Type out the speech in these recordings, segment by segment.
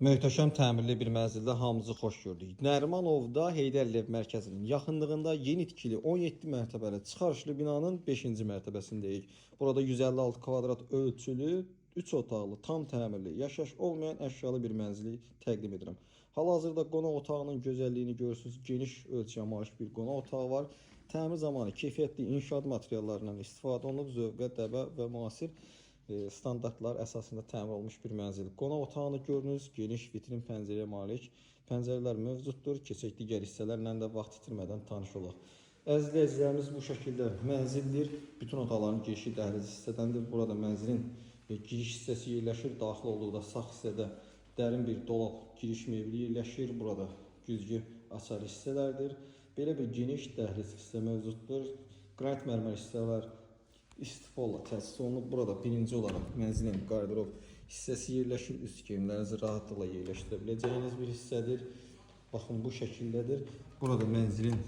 Möhtəşəm təmirli bir mənzildə hamınızı xoş gördük. Nərimanovda Heydərliyev mərkəzinin yaxınlığında yeni tikili 17 mərtəbəli çıxarışlı binanın 5-ci mərtəbəsindəyik. Burada 156 kvadrat ölçülü, 3 otaqlı, tam təmirli, yaşayış olmayan əşyalı bir mənzili təqdim edirəm. Hal-hazırda qonaq otağının gözəlliyini görürsünüz. Geniş ölçüyə malik bir qonaq otağı var. Təmir zamanı keyfiyyətli inşaat materiallarından istifadə olunub, zövqə, dəbə və müasir standartlar əsasında təmir olmuş bir mənzil. Qonaq otağını gördünüz, geniş vitrin pəncərəyə malik. Pəncərələr mövcuddur. Keçək digər hissələrlə də vaxt itirmədən tanış olaq. Əziz izləyicilərimiz, bu şəkildə mənzildir. Bütün otaqların girişi dəhliz hissədəndir. Burada mənzilin giriş hissəsi yerləşir. Daxil olduqda sağ hissədə dərin bir dolab giriş mebeli yerləşir. Burada güzgü açar hissələrdir. Belə bir geniş dəhliz hissə mövcuddur. Qranit mərmər hissələr istifolla təsis olunub. Burada birinci olaraq mənzilin qardırob hissəsi yerləşir. Üst geyimlərinizi rahatlıqla yerləşdirə biləcəyiniz bir hissədir. Baxın, bu şəkildədir. Burada mənzilin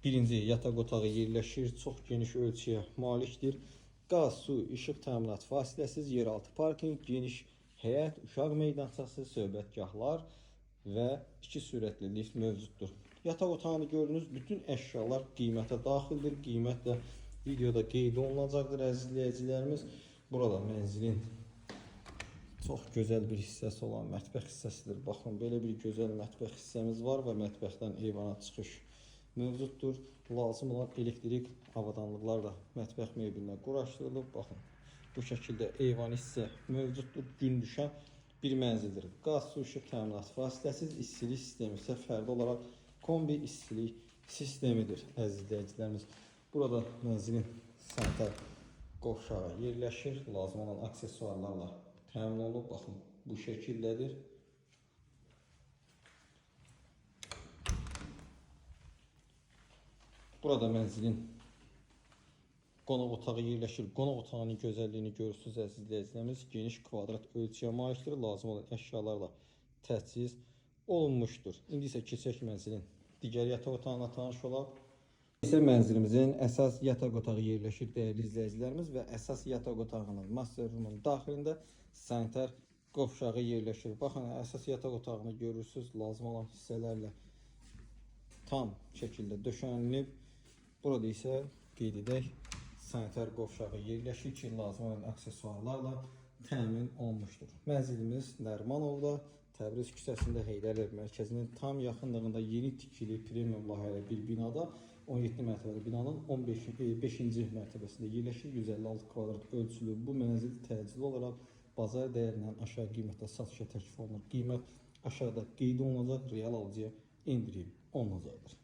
birinci yataq otağı yerləşir. Çox geniş ölçüyə malikdir. Qaz, su, işıq təminatı fasiləsiz, yeraltı parkinq, geniş həyət, uşaq meydançası, söhbətgahlar və 2 sürətli lift mövcuddur. Yataq otağını gördünüz, bütün əşyalar qiymətə daxildir. Qiymət də videoda qeyd olunacaqdır əziz izləyicilərimiz. Burada mənzilin çox gözəl bir hissəsi olan mətbəx hissəsidir. Baxın, belə bir gözəl mətbəx hissəmiz var və mətbəxdən eyvana çıxış mövcuddur. Lazım olan elektrik avadanlıqlar da mətbəx mebelinə quraşdırılıb. Baxın, bu şəkildə eyvan hissə mövcuddur. Gün düşən bir mənzildir. Qaz, su, işıq təminatı fasiləsiz, istilik sistemi isə fərdi olaraq kombi istilik sistemidir əziz izləyicilərimiz. Burada mənzilin sanitar qovşağı yerləşir. Lazım olan aksesuarlarla təmin olunub. Baxın, bu şəkildədir. Burada mənzilin qonaq otağı yerləşir. Qonaq otağının gözəlliyini görürsünüz əziz izləyicilərimiz. Geniş kvadrat ölçüyə malikdir. Lazım olan əşyalarla təchiz olunmuşdur. İndi isə keçək mənzilin digər yataq otağına tanış olaq. İsə mənzilimizin əsas yataq otağı yerləşir dəyərli izləyicilərimiz və əsas yataq otağının master room'un daxilində sanitar qovşağı yerləşir. Baxın, əsas yataq otağını görürsünüz. Lazım olan hissələrlə tam şəkildə döşənilib. Burada isə qeyd edək, sanitar qovşağı yerləşir ki, lazım olan aksesuarlarla təmin olunmuşdur. Mənzilimiz Nərimanovda, Təbriz küçəsində Heydərliyev mərkəzinin tam yaxınlığında yeni tikili premium layihəli bir binada 17 mərtəbəli binanın 5-ci mərtəbəsində yerləşir. 156 kvadrat ölçülü bu mənzil təcili olaraq bazar dəyərindən aşağı qiymətdə satışa təklif olunur. Qiymət aşağıda qeyd olunacaq, real alıcıya endirim olunacaqdır.